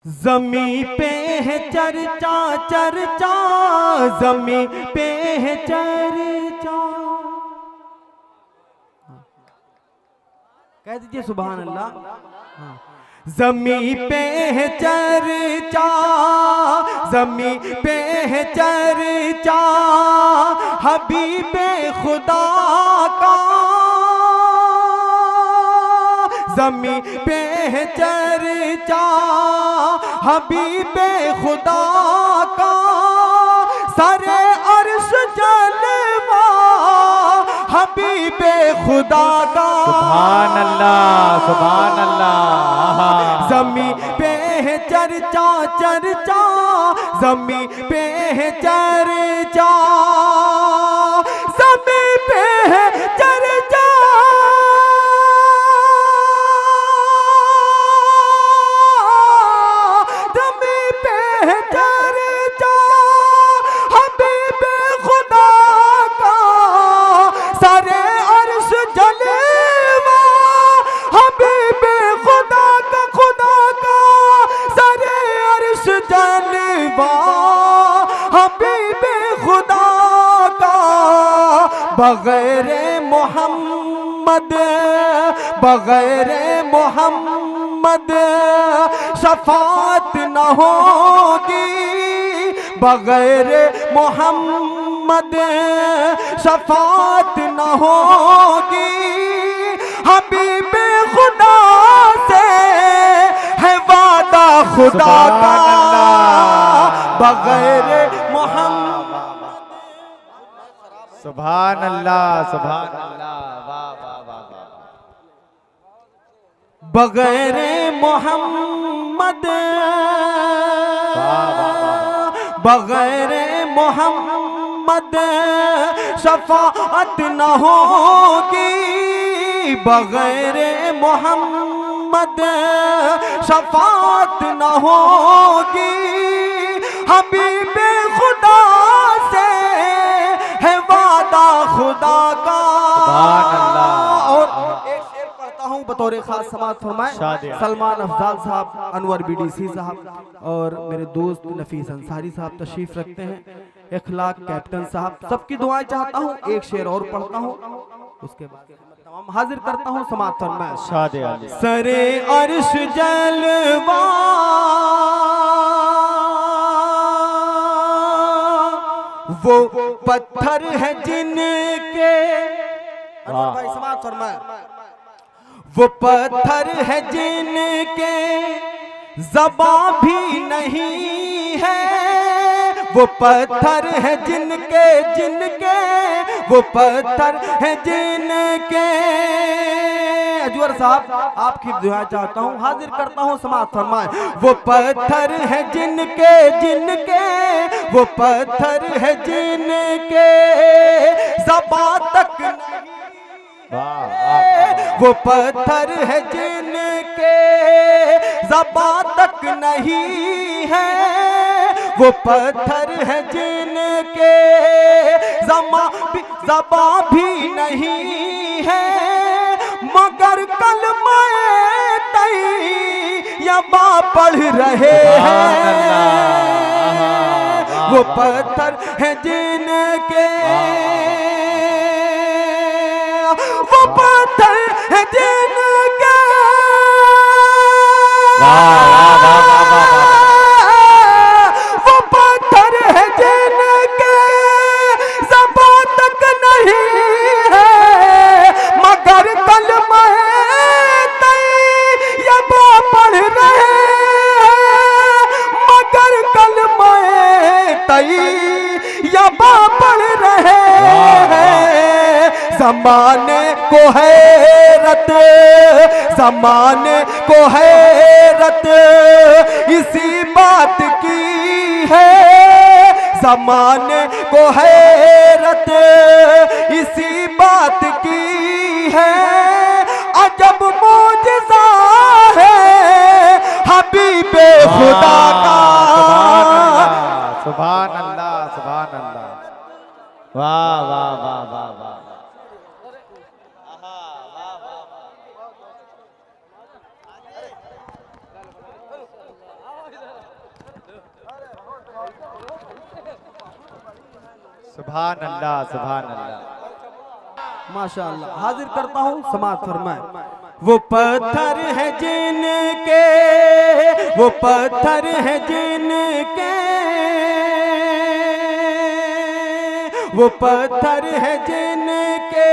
ज़मी पे है चर्चा चर्चा, ज़मी पे है चर्चा। कह दीजिए सुभान अल्लाह। हाँ। ज़मी पे है चर्चा, ज़मी पे है चर्चा, हबीबे खुदा का। ज़मी पे है चर्चा, हबीबे खुदा का। सरे अर्श जलवा, हबीबे खुदा का। सुभान अल्लाह, सुभान अल्लाह। ज़मी पे है चर्चा चर्चा, ज़मी पे है चर्चा, ज़मी पे है चर्चा। बगैर मोहम्मद, बगैर मोहम्मद शफात न होगी, बगैर मोहम्मद शफात न होगी। हबीबे खुदा से है वादा खुदा का, बगैर मोहम्मद। सुभान अल्लाह, सुभान अल्लाह। वाह वाह वाह वाह। बगैर मोहम्मद, बगैर मोहम्मद शफाअत न होगी, बगैर मोहम्मद शफाअत न होगी। हबीबे खुदा से है वादा खुदा का। और एक शेर पढ़ता हूँ बतौर खास समाअत फरमाए सलमान अफजाल साहब, अनवर बीडीसी साहब और मेरे दोस्त नफीस अंसारी साहब तशरीफ रखते हैं, इखलाक कैप्टन साहब, सबकी दुआएं चाहता हूँ। एक शेर और पढ़ता हूँ, उसके बाद तमाम हाजिर करता हूँ समाअत फरमाए। सरे अर्श जलवा, वो पत्थर है जिनके, भाई समाअत फरमाए, वो पत्थर है जिनके ज़बां भी नहीं है, वो पत्थर है जिनके जिनके, वो पत्थर है जिनके। अजवर साहब आपकी दुआ चाहता हूँ, हाजिर करता हूँ समाअत फरमाए। वो पत्थर है जिनके जिनके, वो पत्थर है जिनके ज़बां तक नहीं, वो पत्थर है जिनके ज़बां तक नहीं है, वो पत्थर है जिनके ज़बां भी नहीं है, मगर कलमा तैयबा पढ़ रहे हैं। वो पत्थर है जिनके, वो पत्थर है जिनके, वो पत्थर है जिनके ज़बां तक नहीं है, मगर कलमा तैयबा पढ़ रहे हैं, मगर कलमा तैयबा पढ़ रहे हैं। ज़माने को हैरत, ज़माने को हैरत इसी बात की है, ज़माने को हैरत इसी बात की है। अजब मौजिज़ा है हबीबे खुदा का। सुभान अल्लाह, सुभान अल्लाह। वाह वाह वाह वाह वाह। सुभान अल्लाह, सुभान अल्लाह। माशाअल्लाह। हाजिर करता हूँ, समाअत फरमाए। वो पत्थर है जिनके, वो पत्थर है जिनके, वो पत्थर है जिनके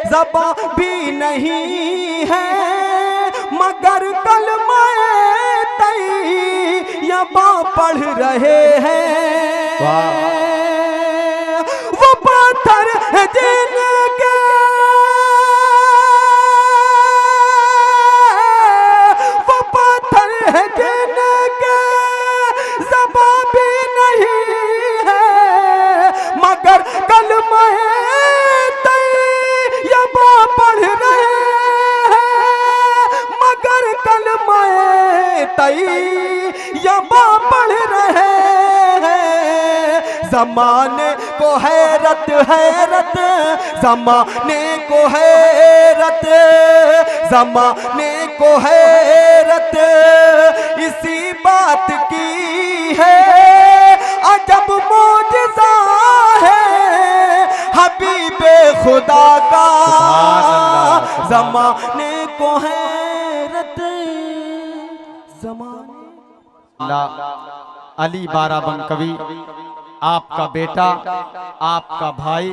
ज़बां भी नहीं है, मगर कलमा तैयबा पढ़ रहे हैं। वो पत्थर है जिनके, वो पत्थर है जिनके ज़बां भी नहीं है, मगर कलमा तैयबा पढ़ रहे हैं, मगर कलमा तैयबा पढ़ रहे हैं। ज़माने को हैरत हैरत, ज़माने को हैरत, ज़माने को हैरत इसी बात की है, अजब मौजज़ा है हबीबे खुदा का। ज़माने को हैरत, ज़माने। अली बाराबंकवी आपका बेटा, आपका भाई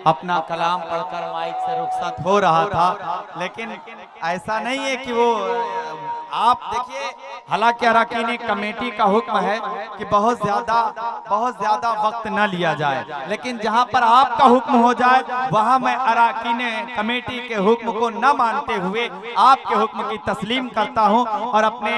अपना कलाम पढ़कर माइक से रुखसत हो रहा था, लेकिन ऐसा नहीं है कि वो आप देखिए, हालांकि अरकान कमेटी का हुक्म है कि बहुत ज्यादा वक्त न लिया जाए, लेकिन जहां पर आपका हुक्म हो जाए वहां मैं अरकान कमेटी के हुक्म को न मानते हुए आपके हुक्म की तस्लीम करता हूं और अपने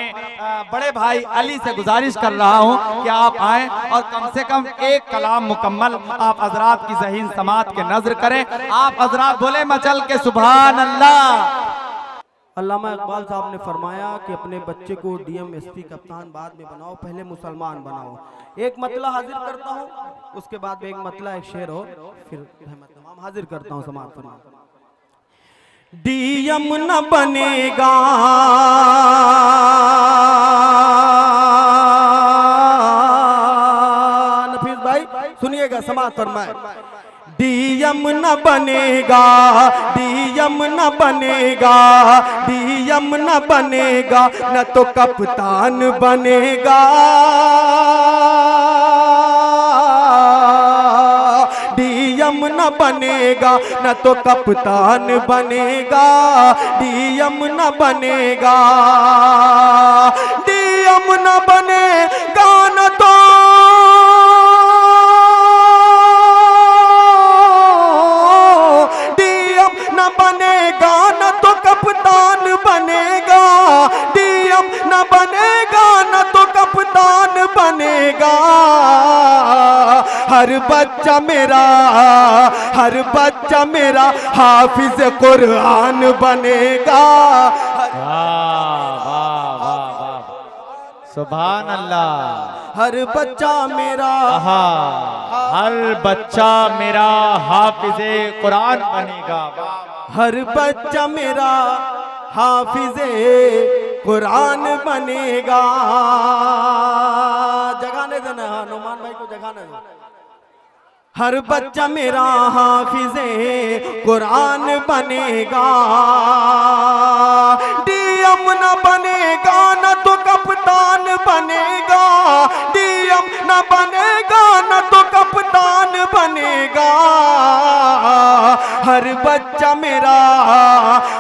बड़े भाई अली से गुजारिश कर रहा हूं कि आप आए और कम से कम एक कलाम मुकम्मल आप हजरात की ज़हीन समात के नजर करें। आप हजरात बोले मचल के सुभान अल्लाह। अल्लामा इकबाल साहब ने फरमाया कि अपने बच्चे को डीएम एसपी कप्तान बाद में बनाओ, पहले मुसलमान बनाओ। एक मतला हाजिर करता हूँ, उसके बाद में एक मतला एक शेर हो, फिर तमाम हाजिर करता हूँ। समाअत फरमाए। डीएम न बनेगा नफीस भाई, सुनिएगा, समाअत फरमाए। डीएम न बनेगा, डीएम न बनेगा, डीएम न बनेगा, न तो कप्तान बनेगा। डीएम न बनेगा, न तो कप्तान बनेगा, डीएम न बनेगा, डीएम न बनेगा, न तो बनेगा, न तो कप्तान बनेगा, डीएम न बनेगा, न तो कप्तान बनेगा। हर बच्चा मेरा, हर बच्चा मेरा हाफिज कुरान बनेगा। सुभान अल्लाह। हर बच्चा मेरा, हर बच्चा मेरा हाफिज़े कुरान बनेगा। हर बच्चा मेरा हाफिज़े कुरान बनेगा। जगाने देना, नुमान भाई को जगाने दो। हर बच्चा मेरा हाफिज़े कुरान बनेगा। डीएम न बनेगा, न तो कप्तान बनेगा, डीएम न बनेगा, न तो कप्तान बनेगा। हर बच्चा मेरा,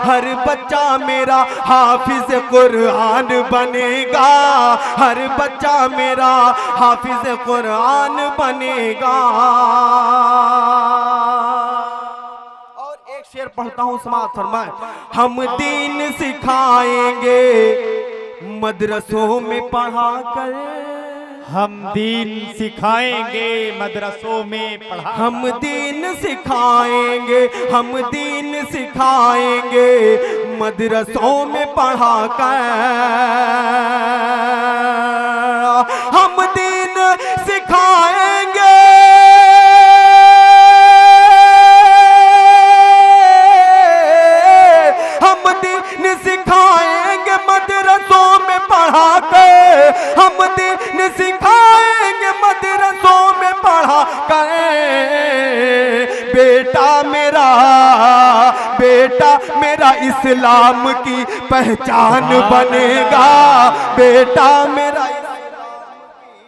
हर बच्चा मेरा हाफिज़ कुरान बनेगा। हर बच्चा मेरा हाफिज़ कुरान बनेगा। और एक शेर पढ़ता हूँ, समाअत फरमाए। हम दीन सिखाएंगे मदरसों में पढ़ा कर, हम दीन सिखाएंगे मदरसों में पढ़ा। हम दीन सिखाएंगे, हम दीन सिखाएंगे मदरसों में पढ़ा कर। हम दीन सिखाएंगे, हम दीन सिखाएंगे मदरसों में पढ़ा कर। हम दीन सिखाएंगे मदरसों में पढ़ा कर। बेटा मेरा इस्लाम की पहचान बनेगा, बेटा मेरा